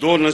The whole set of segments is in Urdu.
2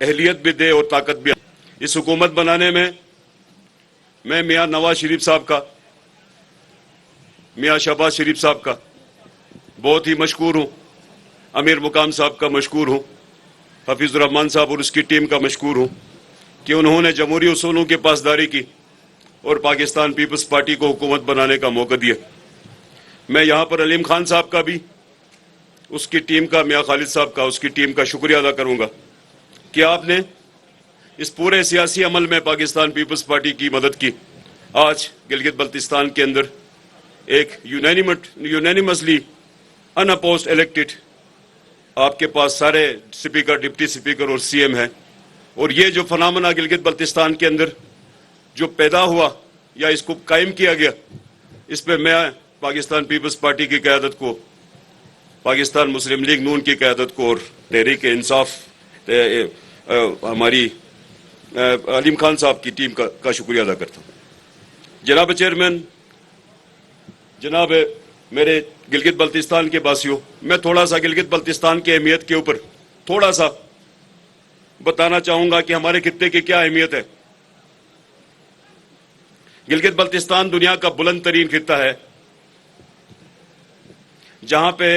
اہلیت بھی دے اور طاقت بھی. اس حکومت بنانے میں میں میاں نواز شریف صاحب کا، میاں شہباز شریف صاحب کا بہت ہی مشکور ہوں، امیر مقام صاحب کا مشکور ہوں، حفیظ الرحمان صاحب اور اس کی ٹیم کا مشکور ہوں کہ انہوں نے جمہوری اصولوں کی پاسداری کی اور پاکستان پیپلز پارٹی کو حکومت بنانے کا موقع دیا. میں یہاں پر علیم خان صاحب کا بھی، اس کی ٹیم کا، میاں خالد صاحب کا، اس کی ٹیم کا شکریہ ادا کروں گا کہ آپ نے اس پورے سیاسی عمل میں پاکستان پیپلز پارٹی کی مدد کی. آج گلگت بلتستان کے اندر ایک یونینیمسلی ان اپوزڈ الیکٹڈ آپ کے پاس سارے سپیکر، ڈپٹی سپیکر اور سی ایم ہیں، اور یہ جو فنامنا گلگت بلتستان کے اندر جو پیدا ہوا یا اس کو قائم کیا گیا، اس پہ میں پاکستان پیپلز پارٹی کی قیادت کو، پاکستان مسلم لیگ نون کی قیادت کو اور تحریک انصاف ہماری علیم خان صاحب کی ٹیم کا شکریہ ادا کرتا ہوں. جناب چیئرمین، جناب میرے گلگت بلتستان کے باسیوں، میں تھوڑا سا گلگت بلتستان کی اہمیت کے اوپر تھوڑا سا بتانا چاہوں گا کہ ہمارے خطے کی کیا اہمیت ہے. گلگت بلتستان دنیا کا بلند ترین خطہ ہے، جہاں پہ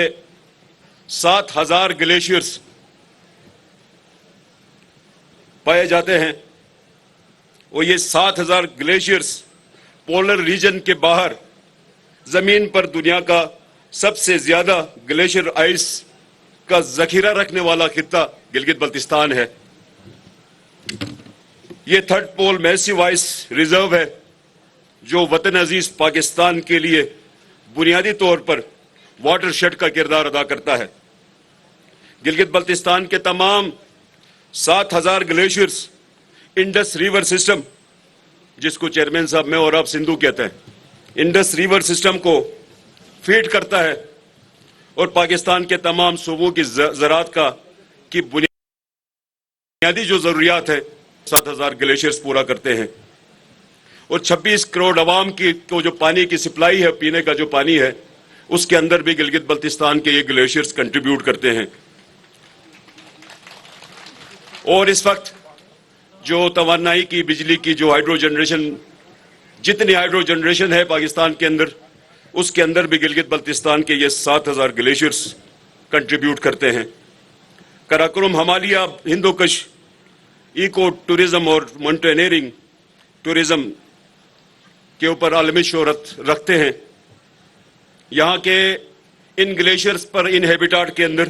7,000 گلیشیئرز پائے جاتے ہیں، اور یہ 7,000 گلیشیئرز پولر ریجن کے باہر زمین پر دنیا کا سب سے زیادہ گلیشیئر آئس کا ذخیرہ رکھنے والا خطہ گلگت بلتستان ہے. یہ تھرڈ پول میسیو آئس ریزرو ہے جو وطن عزیز پاکستان کے لیے بنیادی طور پر واٹر شیڈ کا کردار ادا کرتا ہے. گلگت بلتستان کے تمام 7,000 گلیشیئرز انڈس ریور سسٹم، جس کو چیئرمین صاحب میں اور آپ سندھو کہتے ہیں، انڈس ریور سسٹم کو فیڈ کرتا ہے اور پاکستان کے تمام صوبوں کی زراعت کی بنیادی جو ضروریات ہے 7,000 گلیشیئرز پورا کرتے ہیں. اور 26 کروڑ عوام کو جو پانی کی سپلائی ہے، پینے کا جو پانی ہے، اس کے اندر بھی گلگت بلتستان کے یہ گلیشیئرز کنٹریبیوٹ کرتے ہیں. اور اس وقت جو توانائی کی، بجلی کی جو ہائیڈرو جنریشن، جتنی ہائیڈرو جنریشن ہے پاکستان کے اندر، اس کے اندر بھی گلگت بلتستان کے یہ 7,000 گلیشیئرز کنٹریبیوٹ کرتے ہیں. کراکرم ہمالیہ ہندوکش ایکو ٹورزم اور ماؤنٹینئرنگ ٹورزم کے اوپر عالمی شہرت رکھتے ہیں. یہاں کے ان گلیشیئرز پر، ان ہیبیٹاٹ کے اندر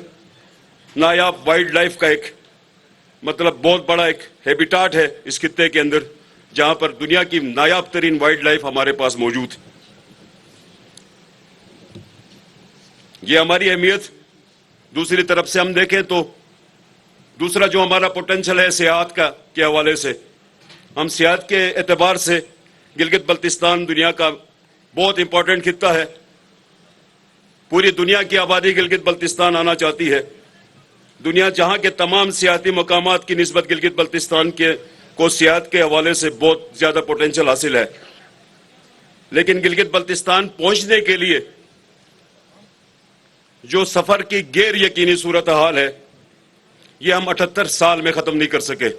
نایاب وائلڈ لائف کا ایک بہت بڑا ایک ہیبیٹاٹ ہے اس خطے کے اندر، جہاں پر دنیا کی نایاب ترین وائلڈ لائف ہمارے پاس موجود ہے. یہ ہماری اہمیت. دوسری طرف سے ہم دیکھیں تو دوسرا جو ہمارا پوٹینشل ہے سیاحت کا کے حوالے سے، ہم سیاحت کے اعتبار سے گلگت بلتستان دنیا کا بہت امپورٹنٹ خطہ ہے. پوری دنیا کی آبادی گلگت بلتستان آنا چاہتی ہے. دنیا جہاں کے تمام سیاحتی مقامات کی نسبت گلگت بلتستان کو سیاحت کے حوالے سے بہت زیادہ پوٹینشل حاصل ہے. لیکن گلگت بلتستان پہنچنے کے لیے جو سفر کی غیر یقینی صورتحال ہے، یہ ہم 78 سال میں ختم نہیں کر سکے.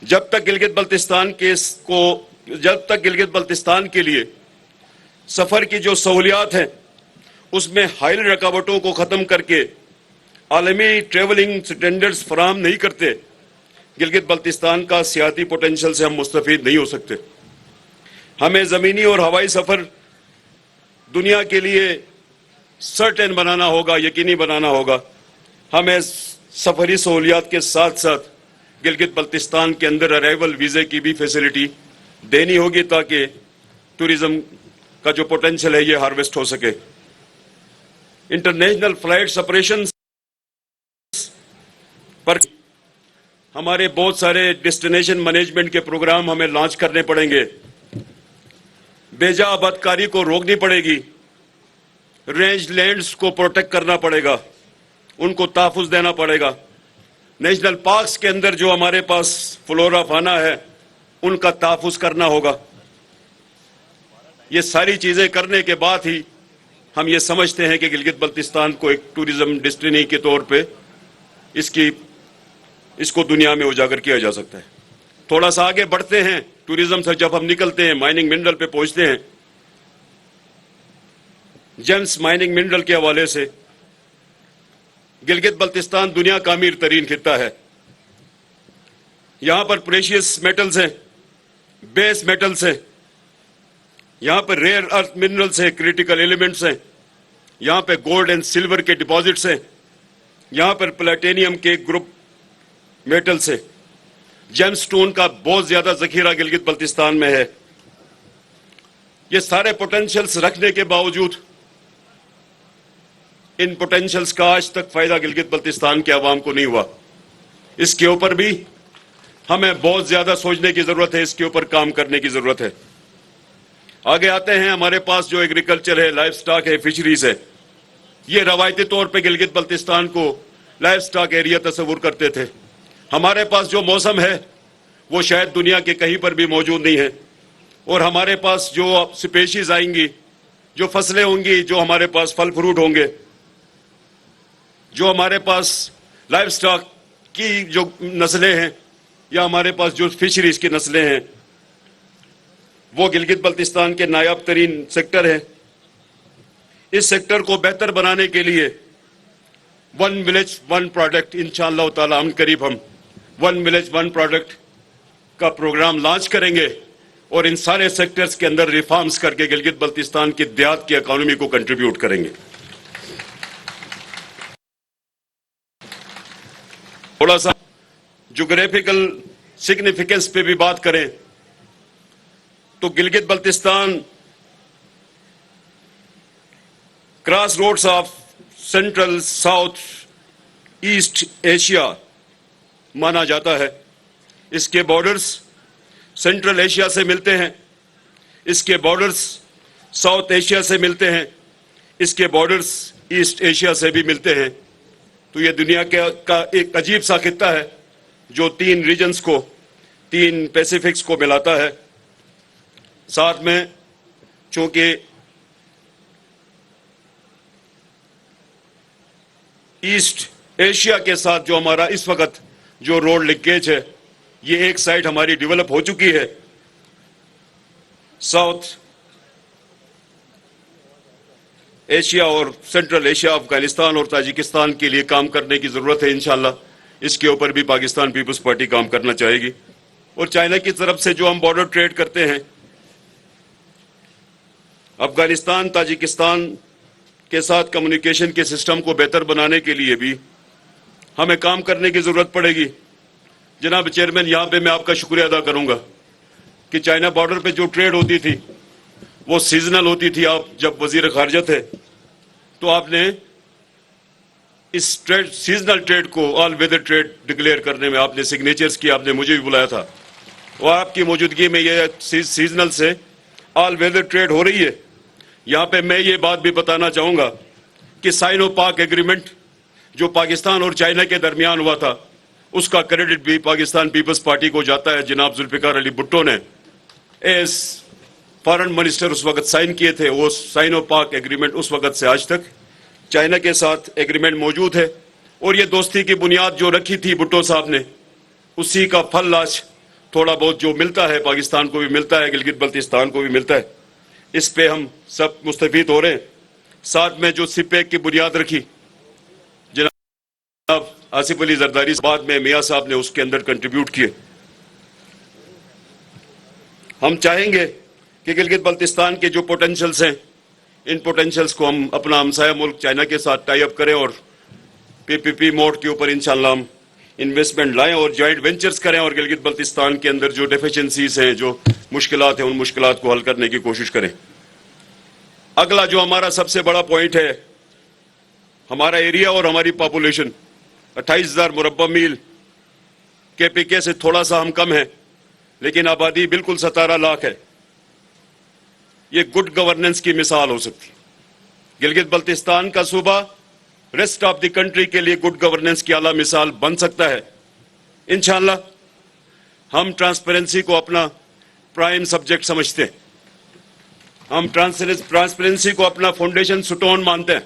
جب تک گلگت بلتستان کے لیے سفر کی جو سہولیات ہیں اس میں حائل رکاوٹوں کو ختم کر کے عالمی ٹریولنگ سٹینڈرڈز فراہم نہیں کرتے، گلگت بلتستان کا سیاحتی پوٹینشل سے ہم مستفید نہیں ہو سکتے. ہمیں زمینی اور ہوائی سفر دنیا کے لیے سرٹن بنانا ہوگا، یقینی بنانا ہوگا. ہمیں سفری سہولیات کے ساتھ ساتھ گلگت بلتستان کے اندر ارائیول ویزے کی بھی فیسلٹی دینی ہوگی تاکہ ٹورزم کا جو پوٹینشل ہے یہ ہارویسٹ ہو سکے. انٹرنیشنل فلائٹس آپریشنز پر ہمارے بہت سارے ڈیسٹینیشن مینجمنٹ کے پروگرام ہمیں لانچ کرنے پڑیں گے. بیجا آبادکاری کو روکنی پڑے گی، رینج لینڈز کو پروٹیکٹ کرنا پڑے گا، ان کو تحفظ دینا پڑے گا. نیشنل پارکس کے اندر جو ہمارے پاس فلورا فانا ہے ان کا تحفظ کرنا ہوگا. یہ ساری چیزیں کرنے کے بعد ہی ہم یہ سمجھتے ہیں کہ گلگت بلتستان کو ایک ٹورزم ڈیسٹینی کے طور پہ اس کو دنیا میں اجاگر کیا جا سکتا ہے. تھوڑا سا آگے بڑھتے ہیں, ٹوریزم سے جب ہم نکلتے ہیں, مائننگ منرل پہ پہنچتے ہیں. جیمز مائننگ منرل کے حوالے سے گلگت بلتستان دنیا کا امیر ترین خطہ ہے. یہاں پر پریشیس میٹلز ہیں, بیس میٹلز ہیں, یہاں پر ریئر ارتھ منرلز ہیں, کریٹیکل ایلیمنٹس ہیں, یہاں پہ گولڈ اینڈ سلور کے ڈپازٹس ہیں, یہاں پر پلیٹینیم کے گروپ میٹلز ہیں. جیم سٹون کا بہت زیادہ ذخیرہ گلگت بلتستان میں ہے. یہ سارے پوٹینشلز رکھنے کے باوجود ان پوٹینشلز کا آج تک فائدہ گلگت بلتستان کے عوام کو نہیں ہوا. اس کے اوپر بھی ہمیں بہت زیادہ سوچنے کی ضرورت ہے, اس کے اوپر کام کرنے کی ضرورت ہے. آگے آتے ہیں, ہمارے پاس جو ایگریکلچر ہے, لائف سٹاک ہے, فشریز ہے. یہ روایتی طور پہ گلگت بلتستان کو لائف سٹاک ایریا تصور کرتے تھے. ہمارے پاس جو موسم ہے وہ شاید دنیا کے کہیں پر بھی موجود نہیں ہے, اور ہمارے پاس جو سپیشیز آئیں گی, جو فصلیں ہوں گی, جو ہمارے پاس پھل فروٹ ہوں گے, جو ہمارے پاس لائف سٹاک کی جو نسلیں ہیں, یا ہمارے پاس جو فشریز کی نسلیں ہیں, وہ گلگت بلتستان کے نایاب ترین سیکٹر ہیں. اس سیکٹر کو بہتر بنانے کے لیے ون ولیج ون پروڈکٹ انشاءاللہ تعالی ہم قریب ون ولیج ون پروڈکٹ کا پروگرام لانچ کریں گے, اور ان سارے سیکٹرز کے اندر ریفارمز کر کے گلگت بلتستان کی دیہات کی اکانومی کو کنٹریبیوٹ کریں گے. تھوڑا سا جغرافیکل سگنیفیکنس پہ بھی بات کریں تو Gilgit Baltistan crossroads of central south east Asia مانا جاتا ہے. اس کے بارڈرز سینٹرل ایشیا سے ملتے ہیں, اس کے بارڈرز ساؤتھ ایشیا سے ملتے ہیں, اس کے بارڈرز ایسٹ ایشیا سے بھی ملتے ہیں. تو یہ دنیا کا ایک عجیب سا خطہ ہے جو 3 ریجنز کو, 3 پیسیفکس کو ملاتا ہے. ساتھ میں چونکہ ایسٹ ایشیا کے ساتھ جو ہمارا اس وقت جو روڈ لنکیج ہے, یہ ایک سائٹ ہماری ڈیولپ ہو چکی ہے. ساؤتھ ایشیا اور سینٹرل ایشیا, افغانستان اور تاجکستان کے لیے کام کرنے کی ضرورت ہے. انشاءاللہ اس کے اوپر بھی پاکستان پیپلز پارٹی کام کرنا چاہے گی. اور چائنا کی طرف سے جو ہم بارڈر ٹریڈ کرتے ہیں, افغانستان تاجکستان کے ساتھ کمیونیکیشن کے سسٹم کو بہتر بنانے کے لیے بھی ہمیں کام کرنے کی ضرورت پڑے گی. جناب چیئرمین, یہاں پہ میں آپ کا شکریہ ادا کروں گا کہ چائنا بارڈر پہ جو ٹریڈ ہوتی تھی وہ سیزنل ہوتی تھی. آپ جب وزیر خارجہ تھے تو آپ نے اس ٹریڈ, سیزنل ٹریڈ کو آل ویدر ٹریڈ ڈکلیئر کرنے میں آپ نے سگنیچرز کی, آپ نے مجھے بھی بلایا تھا, اور آپ کی موجودگی میں یہ سیزنل سے آل ویدر ٹریڈ ہو رہی ہے. یہاں پہ میں یہ بات بھی بتانا چاہوں گا کہ سائنو پاک ایگریمنٹ جو پاکستان اور چائنا کے درمیان ہوا تھا, اس کا کریڈٹ بھی پاکستان پیپلز پارٹی کو جاتا ہے. جناب ذوالفقار علی بھٹو نے ایز فارن منسٹر اس وقت سائن کیے تھے. وہ سائنو پاک ایگریمنٹ اس وقت سے آج تک چائنا کے ساتھ ایگریمنٹ موجود ہے, اور یہ دوستی کی بنیاد جو رکھی تھی بھٹو صاحب نے, اسی کا پھل آج تھوڑا بہت جو ملتا ہے پاکستان کو بھی ملتا ہے, گلگت بلتستان کو بھی ملتا ہے. اس پہ ہم سب مستفید ہو رہے ہیں. ساتھ میں جو سی پیک کی بنیاد رکھی جناب آصف علی زرداری, بعد میں میاں صاحب نے اس کے اندر کنٹریبیوٹ کیے. ہم چاہیں گے کہ گلگت بلتستان کے جو پوٹینشلز ہیں, ان پوٹینشلز کو ہم اپنا ہمسایہ ملک چائنا کے ساتھ ٹائی اپ کریں, اور پی پی پی موڈ کے اوپر انشاءاللہ ہم انویسٹمنٹ لائیں اور جوائنٹ وینچرز کریں, اور گلگت بلتستان کے اندر جو ڈیفیشنسیز ہیں, جو مشکلات ہیں, ان مشکلات کو حل کرنے کی کوشش کریں. اگلا جو ہمارا سب سے بڑا پوائنٹ ہے, ہمارا ایریا اور ہماری پاپولیشن 28,000 مربع میل, کے پی کے سے تھوڑا سا ہم کم ہیں, لیکن آبادی بالکل 17 لاکھ ہے. یہ گڈ گورننس کی مثال ہو سکتی. گلگت بلتستان کا صوبہ ریسٹ آف دی کنٹری کے لیے گڈ گورننس کی اعلیٰ مثال بن سکتا ہے. انشاءاللہ ہم ٹرانسپیرنسی کو اپنا پرائم سبجیکٹ سمجھتے ہیں, ہم ٹرانسپیرنسی کو اپنا فاؤنڈیشن سٹون مانتے ہیں.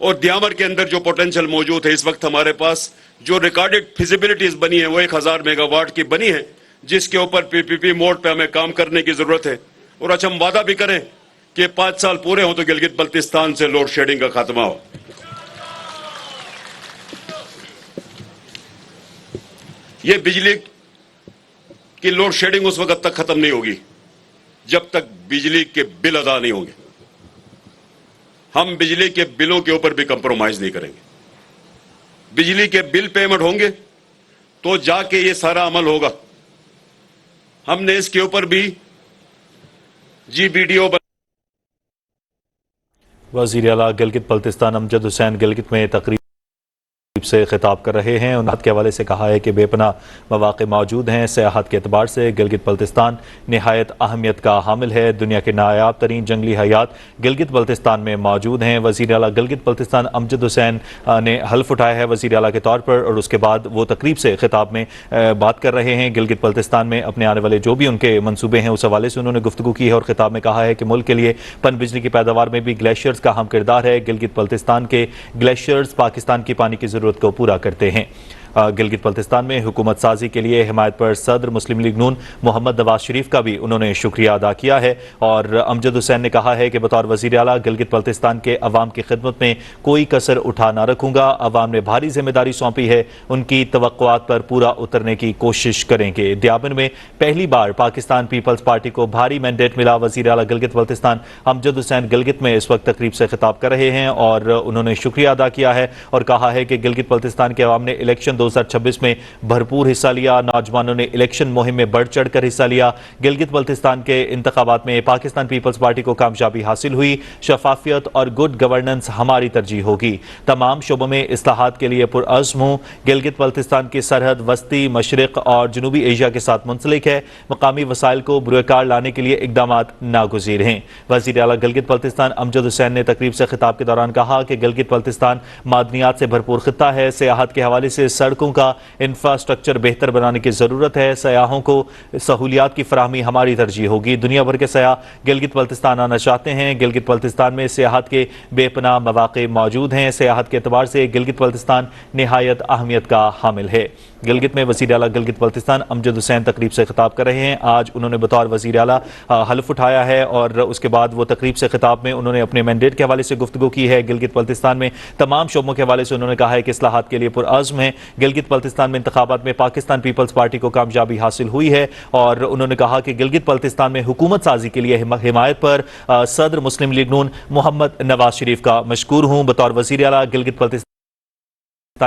اور دیامر کے اندر جو پوٹینشل موجود ہے، اس وقت ہمارے پاس جو ریکارڈڈ فیزیبلٹیز بنی ہیں وہ 1000 میگا واٹ کی بنی ہیں، جس کے اوپر پی پی پی موڈ پہ ہمیں کام کرنے کی ضرورت ہے. اور اچھا ہم وعدہ بھی کریں کہ 5 سال پورے ہوں تو گلگت بلتستان سے لوڈ شیڈنگ کا خاتمہ ہو. یہ بجلی کی لوڈ شیڈنگ اس وقت تک ختم نہیں ہوگی جب تک بجلی کے بل ادا نہیں ہوں گے. ہم بجلی کے بلوں کے اوپر بھی کمپرومائز نہیں کریں گے. بجلی کے بل پیمنٹ ہوں گے تو جا کے یہ سارا عمل ہوگا. ہم نے اس کے اوپر بھی جی بی ڈی او وزیر اعلیٰ گلگت بلتستان امجد حسین گلگت میں تقریب سے خطاب کر رہے ہیں. انہوں نے کے حوالے سے کہا ہے کہ بے پناہ مواقع موجود ہیں. سیاحت کے اعتبار سے گلگت بلتستان نہایت اہمیت کا حامل ہے. دنیا کے نایاب ترین جنگلی حیات گلگت بلتستان میں موجود ہیں. وزیر اعلیٰ گلگت بلتستان امجد حسین نے حلف اٹھایا ہے وزیر اعلیٰ کے طور پر، اور اس کے بعد وہ تقریب سے خطاب میں بات کر رہے ہیں. گلگت بلتستان میں اپنے آنے والے جو بھی ان کے منصوبے ہیں اس حوالے سے انہوں نے گفتگو کی ہے، اور خطاب میں کہا ہے کہ ملک کے لیے پن بجلی کی پیداوار میں بھی گلیشیئرز کا اہم کردار ہے. گلگت بلتستان کے گلیشیئرز پاکستان کی پانی کی ضرورت کو پورا کرتے ہیں. گلگت بلتستان میں حکومت سازی کے لیے حمایت پر صدر مسلم لیگ نون محمد نواز شریف کا بھی انہوں نے شکریہ ادا کیا ہے. اور امجد حسین نے کہا ہے کہ بطور وزیر اعلیٰ گلگت بلتستان کے عوام کی خدمت میں کوئی کسر اٹھا نہ رکھوں گا. عوام نے بھاری ذمہ داری سونپی ہے، ان کی توقعات پر پورا اترنے کی کوشش کریں گے. دیابن میں پہلی بار پاکستان پیپلز پارٹی کو بھاری مینڈیٹ ملا. وزیر اعلیٰ گلگت بلتستان امجد حسین گلگت میں اس وقت تقریب سے خطاب کر رہے ہیں، اور انہوں نے شکریہ ادا کیا ہے اور کہا ہے کہ گلگت بلتستان کے عوام نے الیکشن 2026 میں بھرپور حصہ لیا. نوجوانوں نے الیکشن مہم میں بڑھ چڑھ کر حصہ لیا. گلگت بلتستان کے انتخابات میں پاکستان پیپلز پارٹی کو کامیابی حاصل ہوئی. شفافیت اور گڈ گورننس ہماری ترجیح ہوگی. تمام شعبوں میں اصلاحات کے لیے پرعزم ہوں. گلگت بلتستان کی سرحد وسطی، مشرق اور جنوبی ایشیا کے ساتھ منسلک ہے. مقامی وسائل کو بروئے کار لانے کے لیے اقدامات ناگزیر ہیں. وزیر اعلیٰ گلگت بلتستان امجد حسین نے تقریب سے خطاب کے دوران کہا کہ گلگت بلتستان معدنیات سے بھرپور خطہ ہے. سیاحت کے حوالے سے سڑکوں کا انفراسٹرکچر بہتر بنانے کی ضرورت ہے. سیاحوں کو سہولیات کی فراہمی ہماری ترجیح ہوگی. دنیا بھر کے سیاح گلگت بلتستان آنا چاہتے ہیں. گلگت بلتستان میں سیاحت کے بے پناہ مواقع موجود ہیں. سیاحت کے اعتبار سے گلگت بلتستان نہایت اہمیت کا حامل ہے. گلگت میں وزیر اعلیٰ گلگت بلتستان امجد حسین تقریب سے خطاب کر رہے ہیں. آج انہوں نے بطور وزیر اعلیٰ حلف اٹھایا ہے، اور اس کے بعد وہ تقریب سے خطاب میں انہوں نے اپنے مینڈیٹ کے حوالے سے گفتگو کی ہے. گلگت بلتستان میں تمام شعبوں کے حوالے سے انہوں نے کہا ہے کہ اصلاحات کے لیے پرعزم ہیں. گلگت بلتستان میں انتخابات میں پاکستان پیپلز پارٹی کو کامیابی حاصل ہوئی ہے، اور انہوں نے کہا کہ گلگت بلتستان میں حکومت سازی کے لیے حمایت پر صدر مسلم لیگ نون محمد نواز شریف کا مشکور ہوں. بطور وزیر اعلیٰ گلگت بلتستان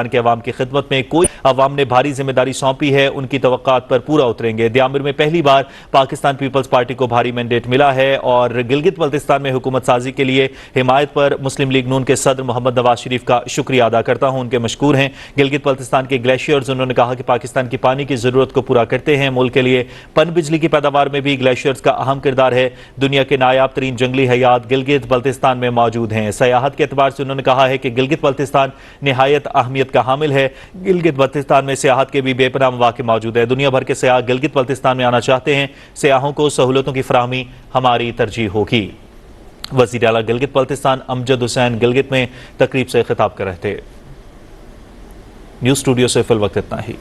کے عوام کی خدمت میں کوئی عوام نے بھاری ذمہ داری سونپی ہے، ان کی توقعات پر پورا اتریں گے. دیامر میں پہلی بار پاکستان پیپلز پارٹی کو بھاری مینڈیٹ ملا ہے، اور گلگت بلتستان میں حکومت سازی کے لیے حمایت پر مسلم لیگ نون کے صدر محمد نواز شریف کا شکریہ ادا کرتا ہوں، ان کے مشکور ہیں. گلگت بلتستان کے گلیشیئرز انہوں نے کہا کہ پاکستان کی پانی کی ضرورت کو پورا کرتے ہیں. ملک کے لیے پن بجلی کی پیداوار میں بھی گلیشیئرز کا اہم کردار ہے. دنیا کے نایاب ترین جنگلی حیات گلگت بلتستان میں موجود ہیں. سیاحت کے اعتبار سے انہوں نے کہا ہے کہ گلگت بلتستان نہایت اہمیت کا حامل ہے. گلگت بلتستان میں سیاحت کے بھی بے پناہ مواقع موجود ہیں. دنیا بھر کے سیاح گلگت بلتستان میں آنا چاہتے ہیں. سیاحوں کو سہولتوں کی فراہمی ہماری ترجیح ہوگی. وزیر اعلیٰ گلگت بلتستان امجد حسین گلگت میں تقریب سے خطاب کر رہے تھے. نیوز اسٹوڈیو سے فی الوقت اتنا ہی.